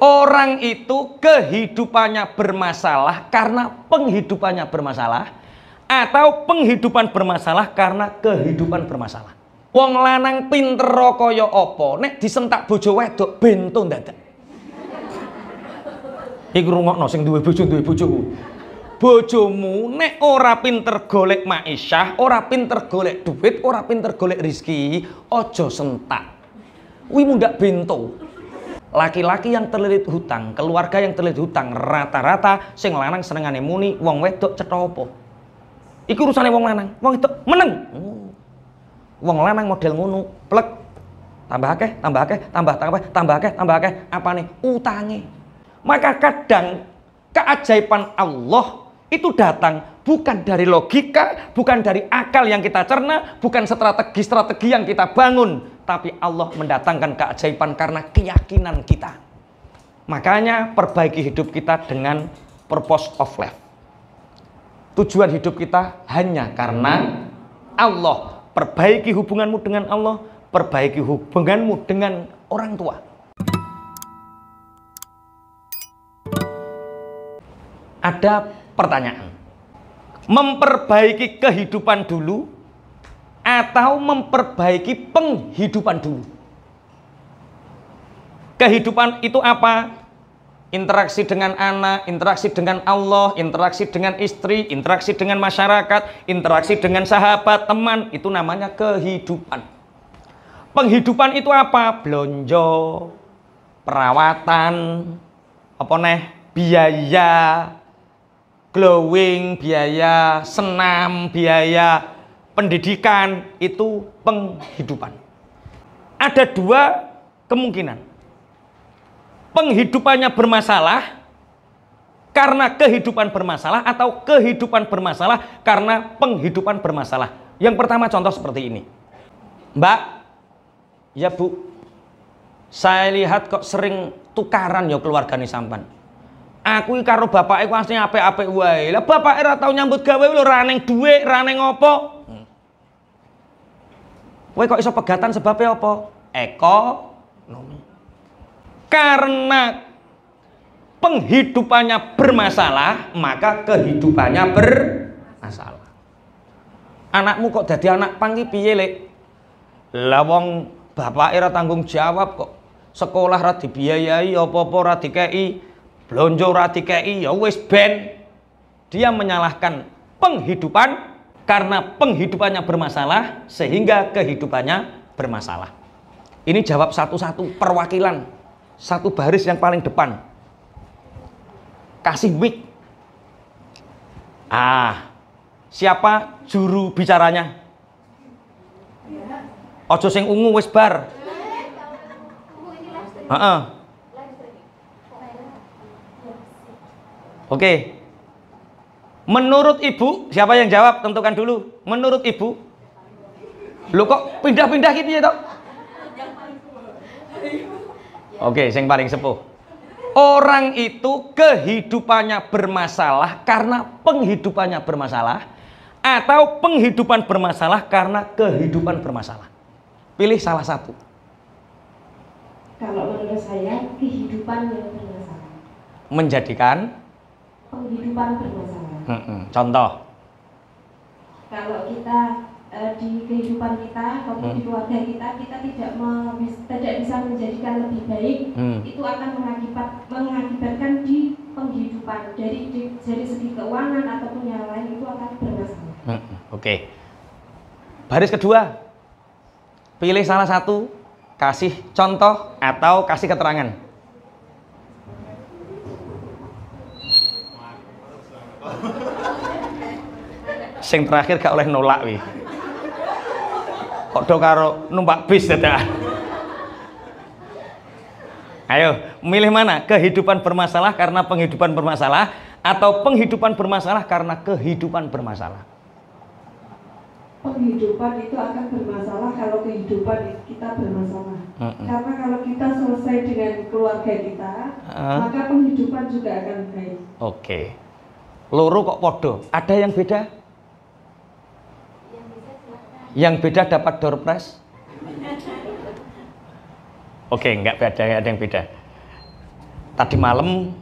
Orang itu kehidupannya bermasalah karena penghidupannya bermasalah, atau penghidupan bermasalah karena kehidupan bermasalah. Wong lanang pinter kaya apa, nek disentak bojo wedok bento dadak. Iku rungokno sing duwe bojo bojomu nek ora pinter golek maisyah, ora pinter golek duit, ora pinter golek rizki, ojo sentak. Kuwi mundak bento. Laki-laki yang terlilit hutang, keluarga yang terlilit hutang, rata-rata sing lanang senengane muni, wong wedok cetha apa. Iku urusane wong lanang, wong wedok meneng. Wong lanang model ngono, plek. Tambah akeh, tambah akeh, apane? Utange. Maka kadang keajaiban Allah itu datang bukan dari logika, bukan dari akal yang kita cerna, bukan strategi-strategi yang kita bangun, tapi Allah mendatangkan keajaiban karena keyakinan kita. Makanya perbaiki hidup kita dengan purpose of life. Tujuan hidup kita hanya karena Allah. Perbaiki hubunganmu dengan Allah, perbaiki hubunganmu dengan orang tua. Ada pertanyaan, memperbaiki kehidupan dulu atau memperbaiki penghidupan dulu? Kehidupan itu apa? Interaksi dengan anak, interaksi dengan Allah, interaksi dengan istri, interaksi dengan masyarakat, interaksi dengan sahabat, teman, itu namanya kehidupan. Penghidupan itu apa? Blonjo, perawatan, apa neh, biaya, glowing, biaya senam, biaya pendidikan, itu penghidupan. Ada dua kemungkinan. Penghidupannya bermasalah karena kehidupan bermasalah, atau kehidupan bermasalah karena penghidupan bermasalah. Yang pertama contoh seperti ini. Mbak, ya Bu, saya lihat kok sering tukaran ya keluargane sampean. Aku karo bapak iku asline apik-apik wae. Lah bapak ora tau nyambut gawe lho, ra ning dhuwit, ra ning apa. Kowe kok iso pegatan sebabnya apa? Ekonomi. Karena penghidupannya bermasalah, maka kehidupannya bermasalah. Anakmu kok jadi anak pang iki piye, Lek? Lah wong bapake ora tanggung jawab kok. Sekolah ra dibiayai, apa-apa ra dikeki. Blonjo ora dikeki, ya wis ben. Dia menyalahkan penghidupan karena penghidupannya bermasalah sehingga kehidupannya bermasalah. Ini jawab satu-satu, perwakilan, satu baris yang paling depan. Kasih mic. Siapa juru bicaranya? Ojo sing ungu wis bar. Oke. Menurut Ibu, siapa yang jawab? Tentukan dulu. Menurut Ibu. Lu kok pindah-pindah gitu ya, toh? Oke, yang paling sepuh. Orang itu kehidupannya bermasalah karena penghidupannya bermasalah, atau penghidupan bermasalah karena kehidupan bermasalah. Pilih salah satu. Kalau menurut saya, kehidupan yang bermasalah Menjadikan penghidupan bermasalah. Contoh. Kalau kita di kehidupan kita ataupun di keluarga kita tidak bisa menjadikan lebih baik, itu akan mengakibatkan di penghidupan dari segi keuangan ataupun yang lain, itu akan bermasalah. Oke. Baris kedua, pilih salah satu, kasih contoh atau kasih keterangan. Sing terakhir gak oleh nolak wi. Kok do karo numpak bis dadak. Ayo, milih mana? Kehidupan bermasalah karena penghidupan bermasalah, atau penghidupan bermasalah karena kehidupan bermasalah? Penghidupan itu akan bermasalah kalau kehidupan kita bermasalah. Karena kalau kita selesai dengan keluarga kita, maka penghidupan juga akan baik. Oke. Loro kok podo? Ada yang beda? Yang beda dapat door prize? Oke, enggak beda, ada yang beda. Tadi malam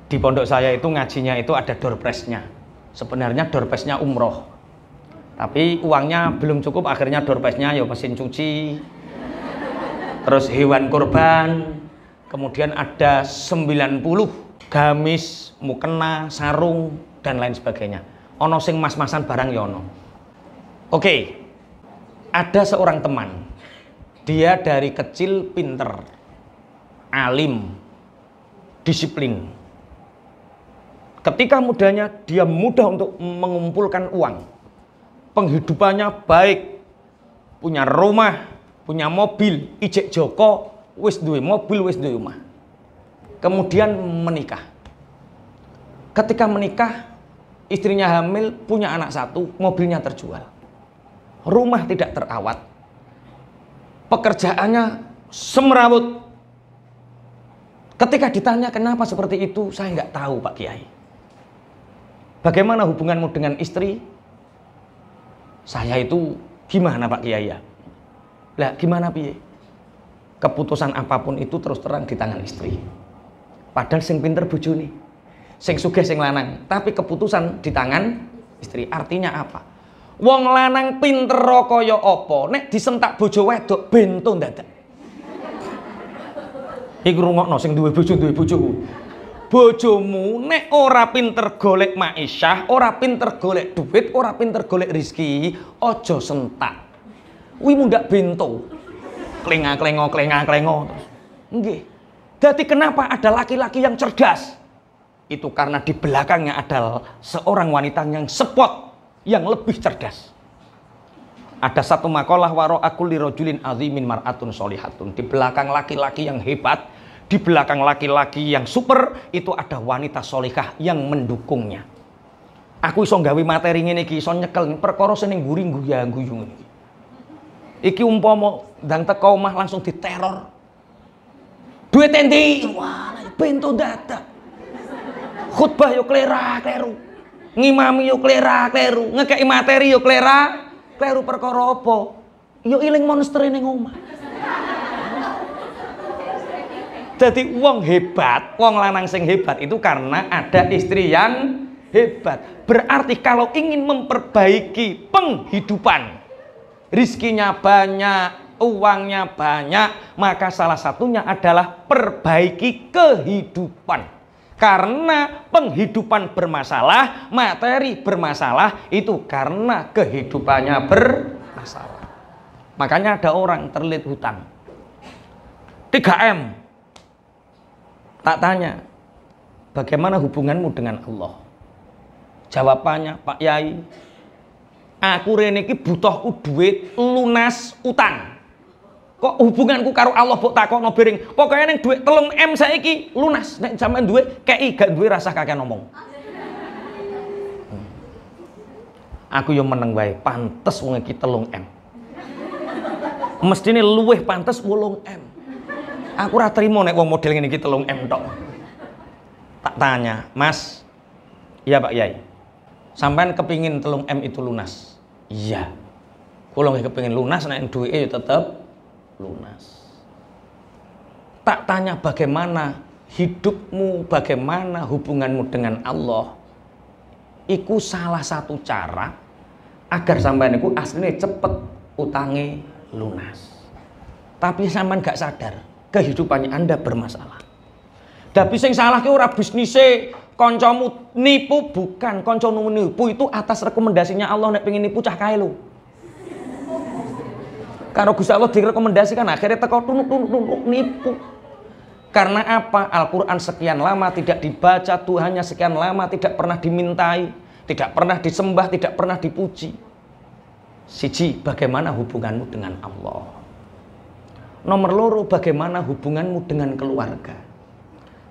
di pondok saya itu ngajinya itu ada door prize-nya. Sebenarnya door prize-nya umroh. Tapi uangnya belum cukup, akhirnya door prize-nya ya mesin cuci. Terus hewan kurban. Kemudian ada 90 gamis, mukena, sarung dan lain sebagainya. Ono sing mas-masan barang ya ono. Oke. Ada seorang teman. Dia dari kecil pinter, alim, disiplin. Ketika mudanya dia mudah untuk mengumpulkan uang. Penghidupannya baik, punya rumah, punya mobil, ijek Joko, wis duwe mobil, wis duwe rumah. Kemudian menikah. Ketika menikah, istrinya hamil, punya anak satu, mobilnya terjual. Rumah tidak terawat. Pekerjaannya semrawut. Ketika ditanya kenapa seperti itu, saya nggak tahu Pak Kiai. Bagaimana hubunganmu dengan istri? Saya itu gimana Pak Kiai ya? Lah gimana piye? Keputusan apapun itu terus terang di tangan istri. Padahal sing pinter bojone, sing sugih sing lanang, tapi keputusan di tangan istri. Artinya apa? Wong lanang pinter kaya apa, nek disentak bojo wedok bento dadak. Iku rungokno sing duwe bojo bojomu nek ora pinter golek maisyah, ora pinter golek duit, ora pinter golek rizki, ojo sentak. Kuwi mundak bento. Klenga-klengo terus. Nggih. Dadi kenapa ada laki-laki yang cerdas? Itu karena di belakangnya ada seorang wanita yang spot, yang lebih cerdas. Ada satu makalah waro akul lirojulin azimin mar'atun solihatun. Di belakang laki-laki yang hebat, di belakang laki-laki yang super, itu ada wanita solihah yang mendukungnya. Aku iso gawe materi ngene iki, iso nyekel perkara sing nguri guyu-guyu iki. Iki umpama ndang teko omah langsung diteror. Duit endi? Wah, bento dadak. Khutbah yo kleru. Ngimami yo kleru. Ngekeki materi yo kleru perkara apa? Yo iling monster ning omah. Jadi wong hebat, wong lanang sing hebat itu karena ada istri yang hebat. Berarti kalau ingin memperbaiki penghidupan, rizkinya banyak, uangnya banyak, maka salah satunya adalah perbaiki kehidupan. Karena penghidupan bermasalah, materi bermasalah, itu karena kehidupannya bermasalah. Makanya ada orang terlilit hutang 3M. Tak tanya, bagaimana hubunganmu dengan Allah? Jawabannya, Pak Yai, aku rene iki butuh duit lunas utang. Kok hubunganku karo Allah mbok takokno bering? Pokoke ning duit 3M saiki lunas. Nek sampean duwe kei, gak duwe rasah kakek ngomong. Aku yo meneng wae, pantes wong iki 3M. Mestine luwih pantes 8M. Aku ora trimo nek wong model ngene iki 3M tok. Tak tanya, Mas. Iya Pak Yai. Sampean kepingin 3M itu lunas? Iya. Kula nggih kepingin lunas, nek duwike ya tetep lunas. Tak tanya bagaimana hidupmu, bagaimana hubunganmu dengan Allah. Iku salah satu cara agar sampean iku asline cepet utange lunas. Tapi sampean gak sadar, kehidupannya Anda bermasalah. Tapi sing salah ki ora bisnise, kancamu nipu, bukan kancamu nipu itu atas rekomendasinya Allah. Nek pengen nipu cah kae lho. Karo Gusti Allah direkomendasikan, akhirnya teko tunuk nipu. Karena apa? Al-Quran sekian lama tidak dibaca, Tuhannya sekian lama tidak pernah dimintai, tidak pernah disembah, tidak pernah dipuji. Siji, bagaimana hubunganmu dengan Allah? Nomor loro, bagaimana hubunganmu dengan keluarga?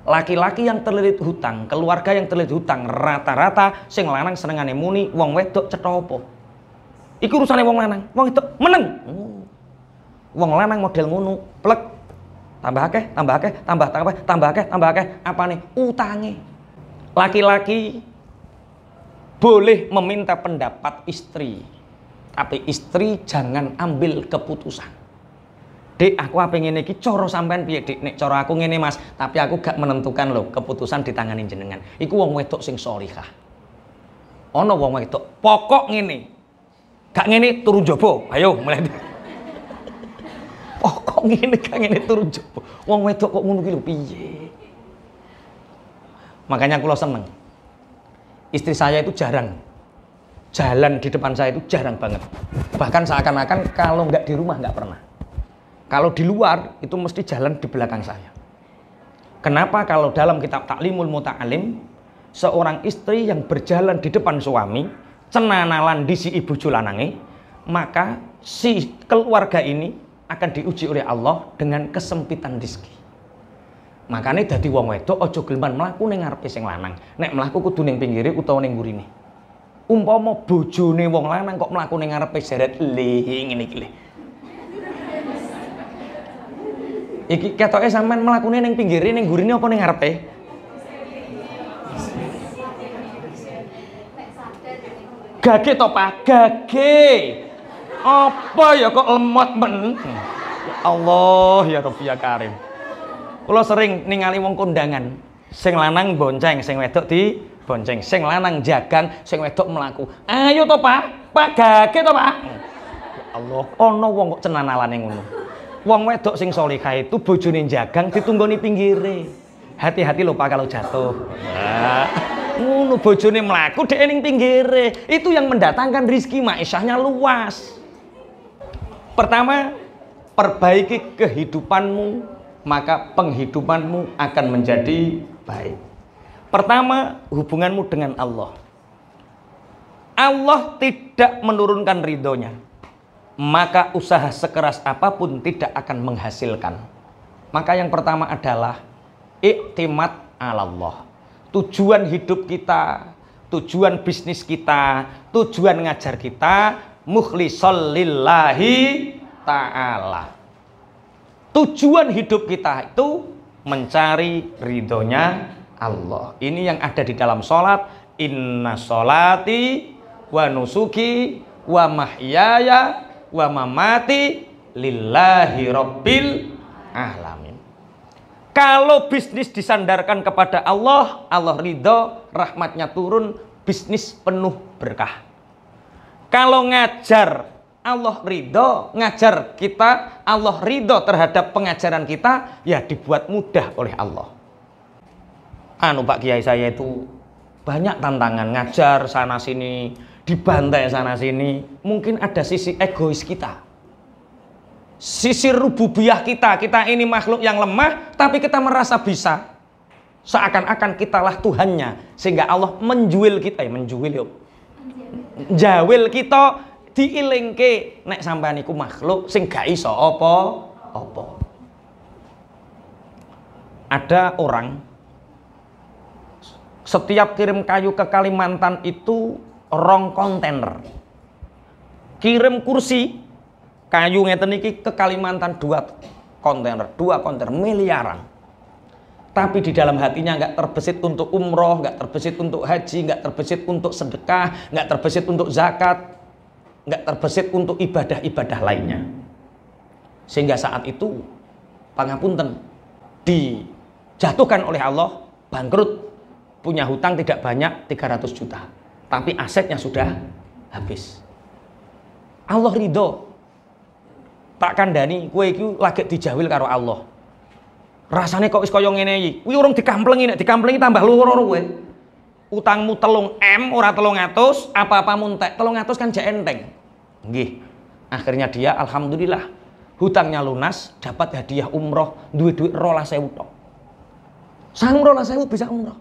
Laki-laki yang terlilit hutang, keluarga yang terlilit hutang, rata-rata sing lanang senengane muni, wong wedok cetha apa? Iku urusane wong lanang, wong wedok meneng. Wong lanang model ngono, plek. Tambah akeh. Apane? Utange. Laki-laki boleh meminta pendapat istri, tapi istri jangan ambil keputusan. Dik, aku apa ngene iki cara sampean piye, Dik? Nek cara aku ngene, Mas, tapi aku gak menentukan loh, keputusan di tangan jenengan. Iku wong wedok sing sholihah. Ana wong wedok, pokok ngene. Gak ngene turu njaba. Ayo, mulai. Pokok ngene gak ngene turu njaba. Wong wedok kok ngono ki lho piye? Makanya kula seneng. Istri saya itu jarang jalan di depan saya, itu jarang banget. Bahkan seakan-akan kalau nggak di rumah nggak pernah. Kalau di luar itu mesti jalan di belakang saya. Kenapa? Kalau dalam kitab Ta'limul Muta'alim, seorang istri yang berjalan di depan suami, cenanalan di si ibu julanange, maka si keluarga ini akan diuji oleh Allah dengan kesempitan rezeki. Makanya dadi wong wedok aja gelem mlaku ning ngarepe sing lanang. Nek mlaku kudu ning pinggire utawa ning ngurine. Umpama bojone wong lanang kok mlaku ning ngarepe seret ngene iki lho. Iki ketoke sampean mlakune ning pinggire ning ngurine apa ning ngarepe? Gage to, Pak? Gage. Apa ya kok lemot men? Ya Allah, ya Rabbi ya Karim. Kula sering ningali wong kondangan, sing lanang bonceng, sing wedok di bonceng, sing lanang jagang, sing wedok mlaku. Ayo to, Pak? Pak gage to, Pak? Ya Allah, ana wong kok cenanalane ngono. Wong wedok sing sholihah itu bojone jagang ditunggoni pinggire. Hati-hati lho Pak kalau jatuh. Nah, ngono bojone mlaku dhek ning pinggire. Itu yang mendatangkan rezeki ma'isyahnya luas. Pertama, perbaiki kehidupanmu, maka penghidupanmu akan menjadi baik. Pertama, hubunganmu dengan Allah. Allah tidak menurunkan ridhonya, maka usaha sekeras apapun tidak akan menghasilkan. Maka yang pertama adalah iktimad Allah. Tujuan hidup kita, tujuan bisnis kita, tujuan ngajar kita mukhlishol lillahi ta'ala. Tujuan hidup kita itu mencari ridhonya Allah. Ini yang ada di dalam sholat. Inna sholati wa nusuki wa mahyaya wa mamati lillahi rabbil alamin. Kalau bisnis disandarkan kepada Allah, Allah ridho, rahmatnya turun, bisnis penuh berkah. Kalau ngajar, Allah ridho, ngajar kita, Allah ridho terhadap pengajaran kita, ya dibuat mudah oleh Allah. Pak Kiai saya itu banyak tantangan, ngajar sana sini, dibantai sana sini. Mungkin ada sisi egois kita, sisi rububiyah kita. Kita ini makhluk yang lemah, tapi kita merasa bisa. Seakan-akan kitalah Tuhannya, sehingga Allah menjuil kita, jawil kita, diilingke nek sampean iku makhluk sing gak iso apa-apa. Ada orang setiap kirim kayu ke Kalimantan itu 2 kontainer. Kirim kursi kayu ngeten iki ke Kalimantan 2 kontainer miliaran. Tapi di dalam hatinya nggak terbesit untuk umroh, nggak terbesit untuk haji, nggak terbesit untuk sedekah, nggak terbesit untuk zakat, nggak terbesit untuk ibadah-ibadah lainnya. Sehingga saat itu pangapunten dijatuhkan oleh Allah, bangkrut, punya hutang tidak banyak 300 juta, tapi asetnya sudah habis. Allah ridho. Tak kandhani kowe iki lagi dijawil karo Allah. Rasane kok wis kaya ngene iki. Kuwi urung dikamplengi, nek dikamplengi tambah loro kowe. Utangmu 3 M ora 300, apa-apa muntek. 300 kan jek enteng. Nggih. Akhirnya dia alhamdulillah hutangnya lunas, dapat hadiah umroh, duit 12.000 tok. Sang 12.000 bisa umroh.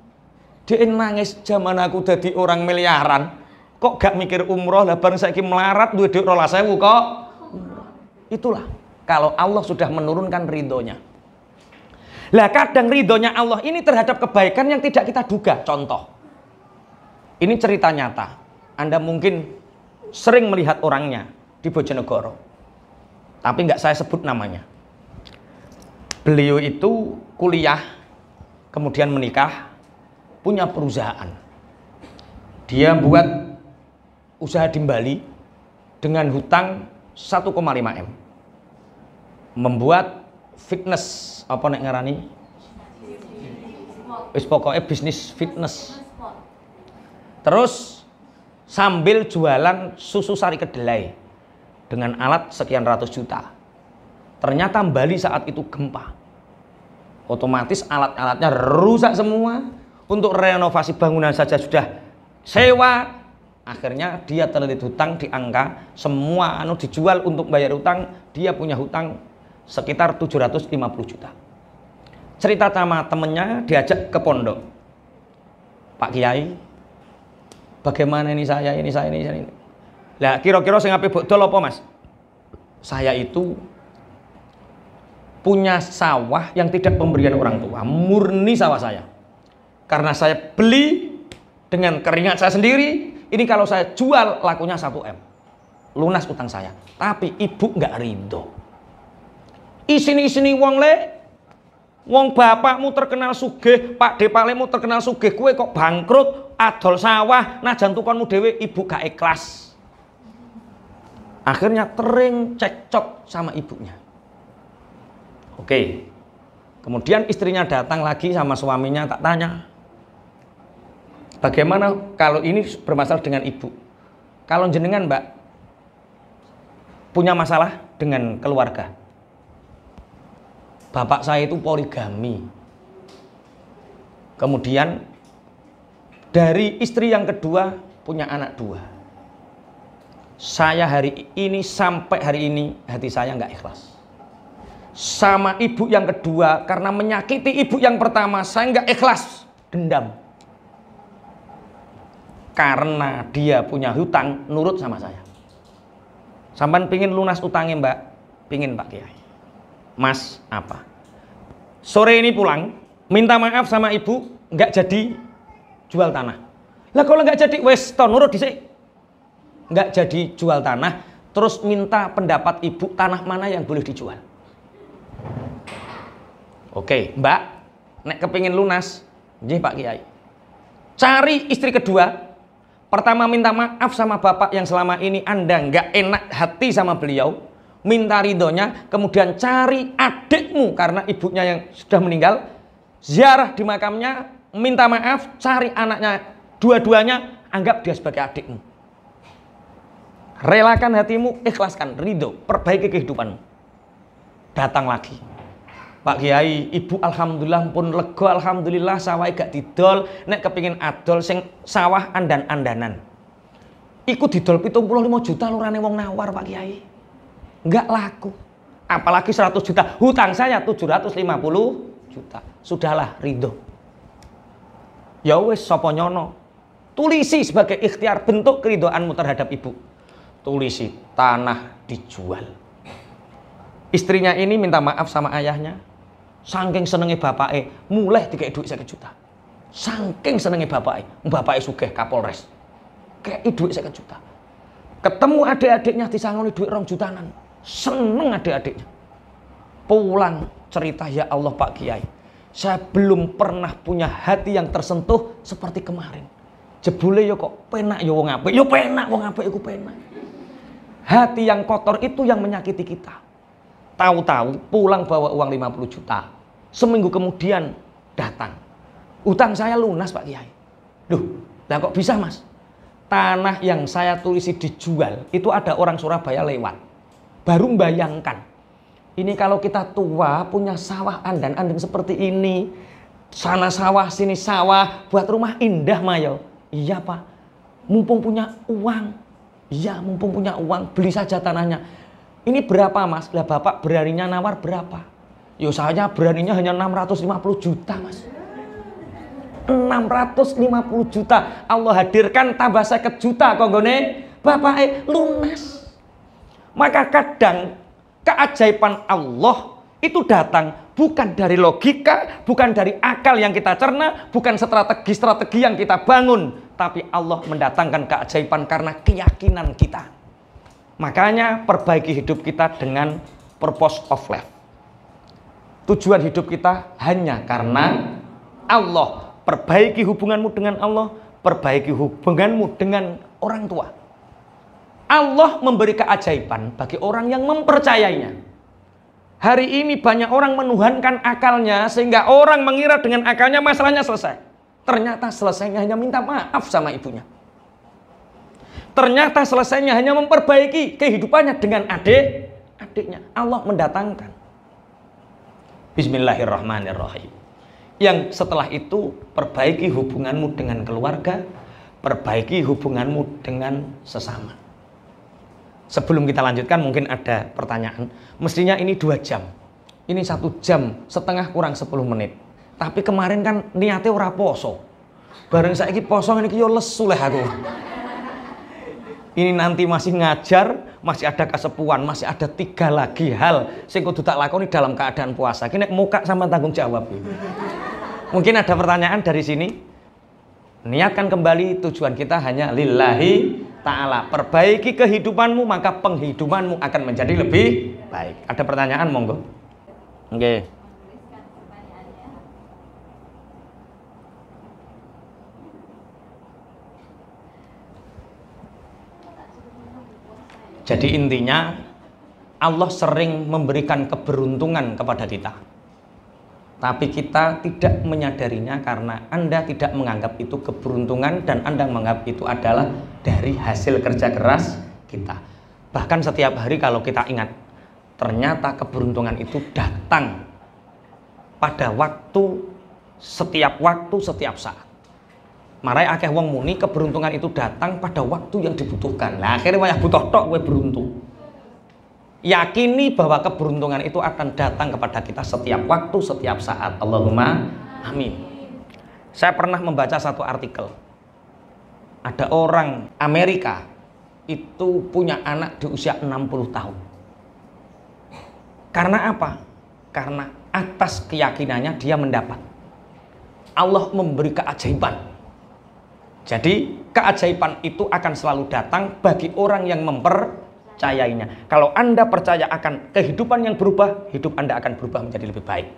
Dia nangis, zaman aku jadi orang miliaran, kok gak mikir umroh, lah bareng saiki melarat duit 12.000 kok. Itulah kalau Allah sudah menurunkan ridhonya. Lah kadang ridhonya Allah ini terhadap kebaikan yang tidak kita duga. Contoh, ini cerita nyata. Anda mungkin sering melihat orangnya di Bojonegoro, tapi nggak saya sebut namanya. Beliau itu kuliah, kemudian menikah, punya perusahaan. Dia buat usaha di Bali dengan hutang 1,5 M. membuat fitness, apa nek ngarani? Wis pokoknya bisnis fitness. Terus sambil jualan susu sari kedelai dengan alat sekian ratus juta. Ternyata Bali saat itu gempa. Otomatis alat-alatnya rusak semua. Untuk renovasi bangunan saja sudah sewa. Akhirnya dia terlilit hutang di angka semua dijual untuk bayar hutang. Dia punya hutang sekitar 750 juta. Cerita sama temennya, diajak ke pondok. Pak Kiai, bagaimana ini saya. Lah kira-kira sing ape bodol apa, Mas? Saya itu punya sawah yang tidak pemberian orang tua, murni sawah saya. Karena saya beli dengan keringat saya sendiri, ini kalau saya jual lakunya 1 M. Lunas utang saya. Tapi ibu nggak ridho. Isini wong le, wong bapakmu terkenal sugih, Pak Depalemu terkenal sugih, kue kok bangkrut, adol sawah, nah jantukanmu dewe, ibu gak ikhlas. Akhirnya tering cekcok sama ibunya. Oke, kemudian istrinya datang lagi sama suaminya, tak tanya, bagaimana kalau ini bermasalah dengan ibu? Kalau jenengan Mbak punya masalah dengan keluarga, bapak saya itu poligami. Kemudian dari istri yang kedua punya anak 2. Saya hari ini sampai hari ini hati saya nggak ikhlas. Sama ibu yang kedua karena menyakiti ibu yang pertama saya nggak ikhlas, dendam. Karena dia punya hutang nurut sama saya. Sampan pingin lunas utangnya Mbak, pingin Pak Kiai. Mas apa? Sore ini pulang, minta maaf sama ibu, nggak jadi jual tanah. Lah kalau nggak jadi wes to nurut dhisik. Nggak jadi jual tanah, terus minta pendapat ibu tanah mana yang boleh dijual. Oke, Mbak, nek kepingin lunas, nggih Pak Kiai. Cari istri kedua. Pertama minta maaf sama bapak yang selama ini Anda nggak enak hati sama beliau. Minta ridhonya, kemudian cari adikmu karena ibunya yang sudah meninggal, ziarah di makamnya, minta maaf, cari anaknya, dua-duanya, anggap dia sebagai adikmu. Relakan hatimu, ikhlaskan, ridho, perbaiki kehidupanmu. Datang lagi, Pak Kiai, ibu alhamdulillah pun lego, alhamdulillah sawah gak didol, nek kepingin adol sing sawah andan-andanan. Iku didol 75 juta lurane wong nawar Pak Kiai. Enggak laku. Apalagi 100 juta. Hutang saya 750 juta. Sudahlah, ridho. Ya wis sapa nyono. Tulisi sebagai ikhtiar bentuk keridhoanmu terhadap ibu. Tulisi tanah dijual. Istrinya ini minta maaf sama ayahnya. Saking senenge bapake, mulai dikei duit 1 juta. Saking senenge bapake sugih Kapolres. Kei duit 1 juta. Ketemu adik-adiknya disangoni duit 2 jutaan. Seneng adik-adiknya. Pulang cerita, ya Allah Pak Kiai, saya belum pernah punya hati yang tersentuh seperti kemarin. Jebule yo kok penak yo wong apik. Yo penak wong apik iku penak. Hati yang kotor itu yang menyakiti kita. Tahu-tahu pulang bawa uang 50 juta. Seminggu kemudian datang. Utang saya lunas Pak Kiai. Duh, lah kok bisa Mas? Tanah yang saya tulisi dijual, itu ada orang Surabaya lewat. Baru bayangkan, ini kalau kita tua punya sawah andan-andan seperti ini, sana sawah sini sawah, buat rumah indah Mayo. Iya Pak, mumpung punya uang. Iya mumpung punya uang, beli saja tanahnya. Ini berapa Mas? Lah Bapak beraninya nawar berapa? Yo saya beraninya hanya 650 juta Mas. 650 juta Allah hadirkan tambah 50 juta konggone Bapak lunas. Maka kadang keajaiban Allah itu datang bukan dari logika, bukan dari akal yang kita cerna, bukan strategi-strategi yang kita bangun, tapi Allah mendatangkan keajaiban karena keyakinan kita. Makanya perbaiki hidup kita dengan purpose of life. Tujuan hidup kita hanya karena Allah. Perbaiki hubunganmu dengan Allah, perbaiki hubunganmu dengan orang tua. Allah memberi keajaiban bagi orang yang mempercayainya. Hari ini banyak orang menuhankan akalnya sehingga orang mengira dengan akalnya masalahnya selesai. Ternyata selesainya hanya minta maaf sama ibunya. Ternyata selesainya hanya memperbaiki kehidupannya dengan adiknya. Allah mendatangkan. Bismillahirrahmanirrahim. Yang setelah itu perbaiki hubunganmu dengan keluarga, perbaiki hubunganmu dengan sesama. Sebelum kita lanjutkan mungkin ada pertanyaan. Mestinya ini 2 jam. Ini 1 jam setengah kurang 10 menit. Tapi kemarin kan niatnya ora poso. Bareng saiki poso ini yo lesu lah aku. Ini nanti masih ngajar, masih ada kesepuan, masih ada 3 lagi hal sing kudu tak lakoni dalam keadaan puasa. Ki nek muka sama tanggung jawab. Mungkin ada pertanyaan dari sini. Niatkan kembali, tujuan kita hanya lillahi ta'ala. Perbaiki kehidupanmu, maka penghidupanmu akan menjadi lebih baik. Ada pertanyaan, monggo. Oke. Jadi intinya Allah sering memberikan keberuntungan kepada kita. Tapi kita tidak menyadarinya karena Anda tidak menganggap itu keberuntungan dan Anda menganggap itu adalah dari hasil kerja keras kita. Bahkan setiap hari kalau kita ingat, ternyata keberuntungan itu datang pada setiap saat. Marai akeh wong muni keberuntungan itu datang pada waktu yang dibutuhkan. Nah, akhirnya wayah butuh tok kowe beruntung. Yakini bahwa keberuntungan itu akan datang kepada kita setiap waktu, setiap saat. Allahumma amin. Saya pernah membaca satu artikel. Ada orang Amerika itu punya anak di usia 60 tahun. Karena apa? Karena atas keyakinannya dia mendapat. Allah memberi keajaiban. Jadi keajaiban itu akan selalu datang bagi orang yang mempercayainya. Kalau Anda percaya akan kehidupan yang berubah, hidup Anda akan berubah menjadi lebih baik.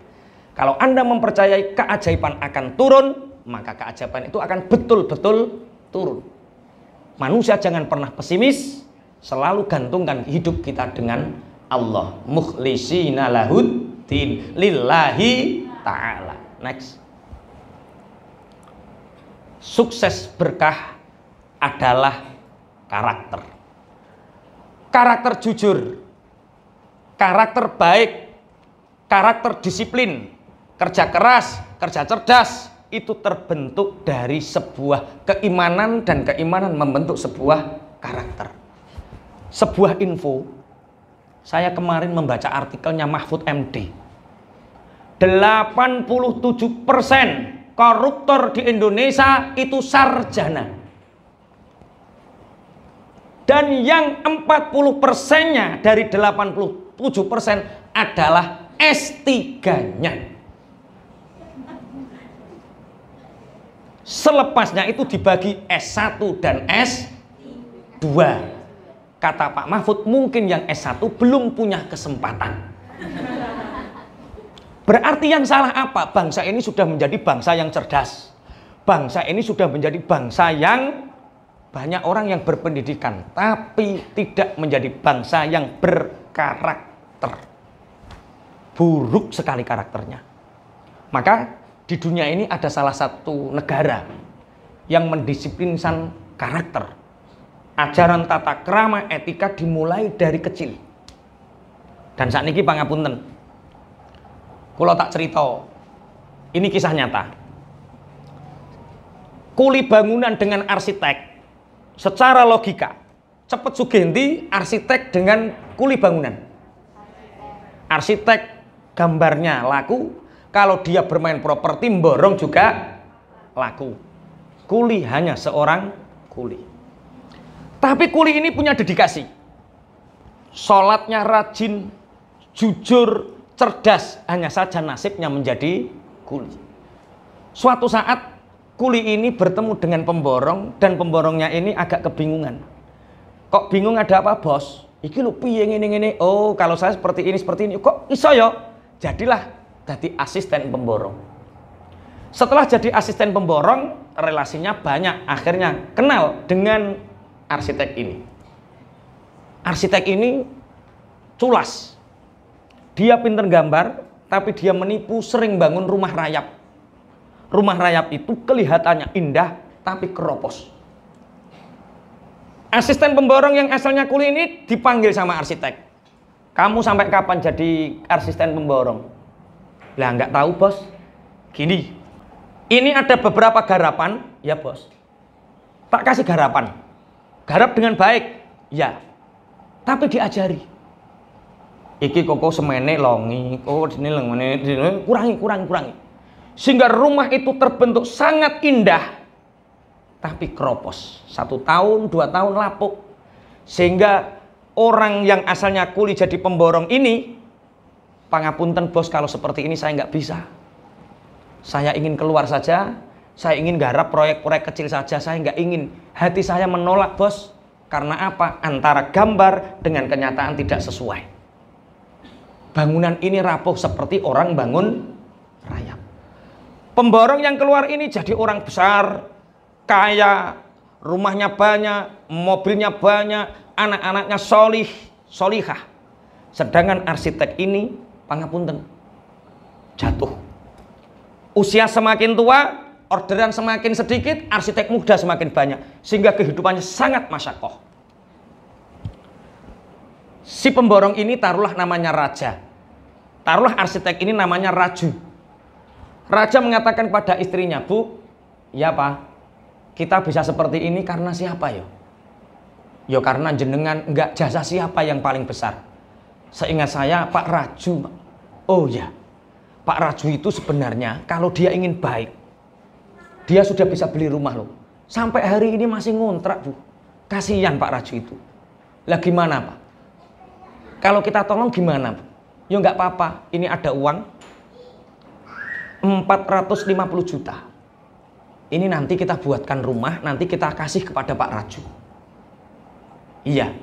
Kalau Anda mempercayai keajaiban akan turun, maka keajaiban itu akan betul-betul turun. Manusia jangan pernah pesimis, selalu gantungkan hidup kita dengan Allah. Mukhlisina lahuddin lillahi ta'ala. Next. Sukses berkah adalah karakter. Karakter jujur, karakter baik, karakter disiplin, kerja keras, kerja cerdas, itu terbentuk dari sebuah keimanan dan keimanan membentuk sebuah karakter. Sebuah info, saya kemarin membaca artikelnya Mahfud MD. 87% koruptor di Indonesia itu sarjana. Dan yang 40%-nya dari 87% adalah S3-nya. Selepasnya itu dibagi S1 dan S2. Kata Pak Mahfud, mungkin yang S1 belum punya kesempatan. Berarti yang salah apa? Bangsa ini sudah menjadi bangsa yang cerdas. Bangsa ini sudah menjadi bangsa yang banyak orang yang berpendidikan, tapi tidak menjadi bangsa yang berkarakter. Buruk sekali karakternya. Maka di dunia ini ada salah satu negara yang mendisiplinkan karakter. Ajaran tata krama etika dimulai dari kecil. Dan saat ini pangapunten. Kalau tak cerita, ini kisah nyata. Kuli bangunan dengan arsitek, secara logika, cepet sugenti arsitek dengan kuli bangunan. Arsitek gambarnya laku, kalau dia bermain properti borong juga laku. Kuli hanya seorang kuli. Tapi kuli ini punya dedikasi. Sholatnya rajin, jujur, cerdas, hanya saja nasibnya menjadi kuli. Suatu saat kuli ini bertemu dengan pemborong dan pemborongnya ini agak kebingungan. Kok bingung ada apa, bos? Iki lho piye ngene-ngene. Oh, kalau saya seperti ini. Kok iso yo? Jadilah jadi asisten pemborong. Setelah jadi asisten pemborong, relasinya banyak. Akhirnya kenal dengan arsitek ini. Arsitek ini culas. Dia pinter gambar, tapi dia menipu, sering bangun rumah rayap. Rumah rayap itu kelihatannya indah, tapi keropos. Asisten pemborong yang asalnya kuli ini dipanggil sama arsitek. Kamu sampai kapan jadi asisten pemborong? Lah nggak tahu bos. Gini, ini ada beberapa garapan, ya bos. Tak kasih garapan. Garap dengan baik, ya. Tapi diajari. Iki koko semene longi, ini lengone, kurangi. Sehingga rumah itu terbentuk sangat indah, tapi keropos. 1 tahun, 2 tahun lapuk. Sehingga orang yang asalnya kuli jadi pemborong ini, pangapunten bos, kalau seperti ini saya nggak bisa. Saya ingin keluar saja, saya ingin garap proyek-proyek kecil saja, saya nggak ingin. Hati saya menolak bos. Karena apa? Antara gambar dengan kenyataan tidak sesuai. Bangunan ini rapuh seperti orang bangun rayap. Pemborong yang keluar ini jadi orang besar, kaya, rumahnya banyak, mobilnya banyak, anak-anaknya solihah. Sedangkan arsitek ini, pangapunten, jatuh. Usia semakin tua, orderan semakin sedikit, arsitek muda semakin banyak. Sehingga kehidupannya sangat masyakoh. Si pemborong ini taruhlah namanya Raja. Taruhlah arsitek ini namanya Raju. Raja mengatakan pada istrinya, Bu, ya Pak, kita bisa seperti ini karena siapa yo? Yo karena jenengan, enggak, jasa siapa yang paling besar? Seingat saya Pak Raju. Oh ya, Pak Raju itu sebenarnya kalau dia ingin baik, dia sudah bisa beli rumah loh. Sampai hari ini masih ngontrak, Bu. Kasihan Pak Raju itu. Lah gimana Pak? Kalau kita tolong gimana, Bu? Ya nggak apa-apa, ini ada uang 450 juta. Ini nanti kita buatkan rumah, nanti kita kasih kepada Pak Raju. Iya.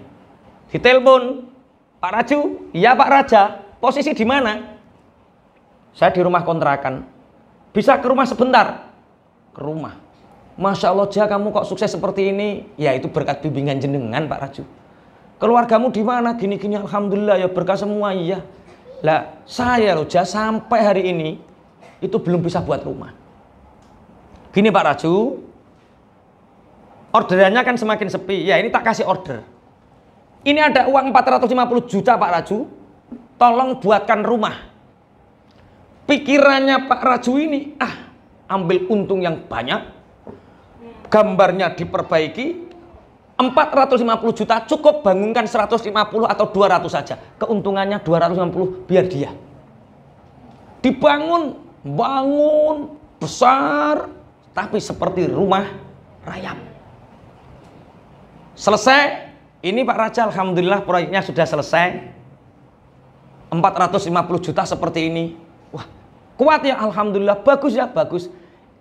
Ditelepon, Pak Raju, iya Pak Raja, posisi di mana? Saya di rumah kontrakan. Bisa ke rumah sebentar? Ke rumah. Masya Allah, Ja, kamu kok sukses seperti ini? Ya itu berkat bimbingan jenengan Pak Raju. Keluargamu di mana? Gini-gini, alhamdulillah ya berkah semua, iya. Lah saya loh Ja, sampai hari ini itu belum bisa buat rumah. Gini Pak Raju, orderannya kan semakin sepi. Ya ini tak kasih order. Ini ada uang 450 juta Pak Raju, tolong buatkan rumah. Pikirannya Pak Raju ini, ambil untung yang banyak, gambarnya diperbaiki, 450 juta cukup bangunkan 150 atau 200 saja. Keuntungannya 250 biar dia. Dibangun, bangun besar, tapi seperti rumah rayap. Selesai, ini Pak Raja alhamdulillah proyeknya sudah selesai. 450 juta seperti ini. Wah, kuat ya alhamdulillah, bagus ya, bagus.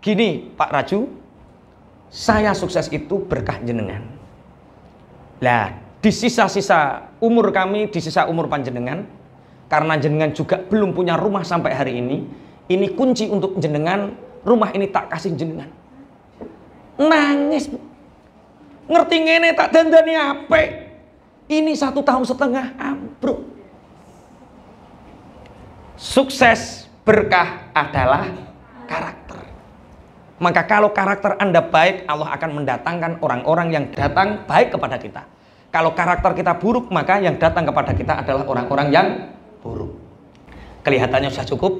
Gini Pak Raju, saya sukses itu berkah jenengan. Lah, di sisa-sisa umur kami, di sisa umur panjenengan, karena jenengan juga belum punya rumah sampai hari ini kunci untuk jenengan, rumah ini tak kasih jenengan. Nangis, Bu. Ngerti ngene tak dandani ape? Ini 1,5 tahun ambruk. Sukses berkah adalah karakter. Maka kalau karakter Anda baik, Allah akan mendatangkan orang-orang yang datang baik kepada kita. Kalau karakter kita buruk, maka yang datang kepada kita adalah orang-orang yang buruk. Kelihatannya sudah cukup.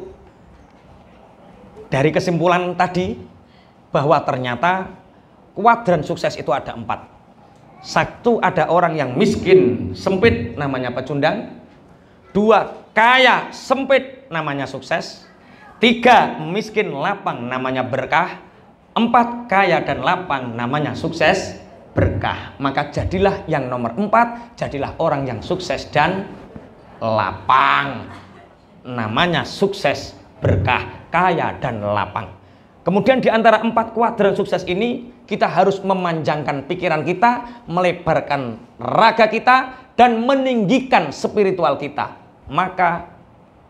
Dari kesimpulan tadi, bahwa ternyata kuadran sukses itu ada 4. 1, ada orang yang miskin, sempit, namanya pecundang. 2, kaya, sempit, namanya sukses. 3, miskin, lapang, namanya berkah. 4, kaya dan lapang, namanya sukses berkah. Maka jadilah yang nomor 4, jadilah orang yang sukses dan lapang, namanya sukses berkah, kaya dan lapang. Kemudian di antara 4 kuadran sukses ini, kita harus memanjangkan pikiran kita, melebarkan raga kita, dan meninggikan spiritual kita. Maka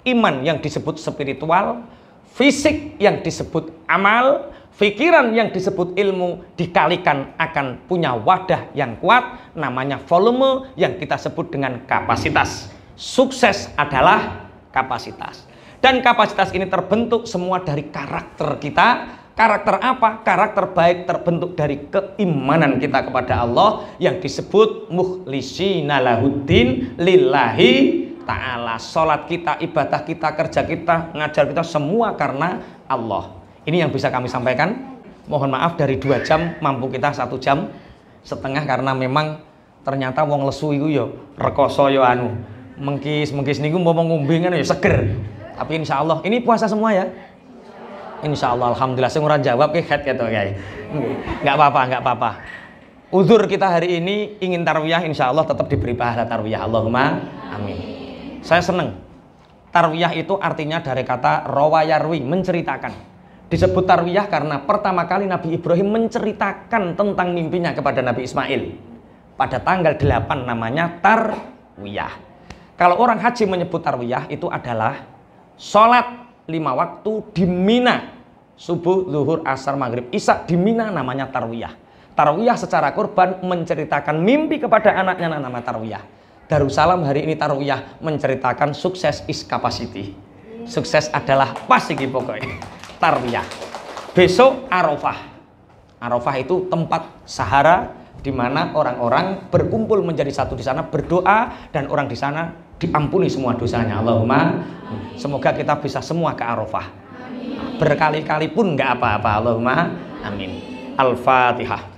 iman yang disebut spiritual, fisik yang disebut amal, pikiran yang disebut ilmu dikalikan akan punya wadah yang kuat, namanya volume yang kita sebut dengan kapasitas. Sukses adalah kapasitas. Dan kapasitas ini terbentuk semua dari karakter kita. Karakter apa? Karakter baik terbentuk dari keimanan kita kepada Allah yang disebut mukhlishina lahuddin lillahi ta'ala. Salat kita, ibadah kita, kerja kita, ngajar kita semua karena Allah. Ini yang bisa kami sampaikan. Mohon maaf dari 2 jam mampu kita 1 jam setengah karena memang ternyata wong lesu iku ya rekoso ya anu. Mengkis niku mau ngombe kan ya seger. Tapi insya Allah ini puasa semua ya. Insya Allah, alhamdulillah. Saya ngurang jawab ke head gitu guys. Nggak apa-apa. Uzur kita hari ini ingin tarwiyah, insya Allah tetap diberi pahala tarwiyah. Allahumma amin. Saya seneng. Tarwiyah itu artinya dari kata rawayarwi, menceritakan. Disebut tarwiyah karena pertama kali Nabi Ibrahim menceritakan tentang mimpinya kepada Nabi Ismail. Pada tanggal 8 namanya tarwiyah. Kalau orang haji menyebut tarwiyah itu adalah sholat 5 waktu di Mina, subuh, zuhur, asar, maghrib, isya di Mina namanya tarwiyah. Tarwiyah secara kurban menceritakan mimpi kepada anaknya nama tarwiyah. Darussalam hari ini tarwiyah menceritakan sukses is capacity. Sukses adalah pasiki pokoknya. Tarwiyah. Besok Arafah. Arafah itu tempat sahara di mana orang-orang berkumpul menjadi satu di sana berdoa dan orang di sana diampuni semua dosanya. Allahumma semoga kita bisa semua ke Arafah. Berkali-kali pun nggak apa-apa. Allahumma amin. Al-Fatihah.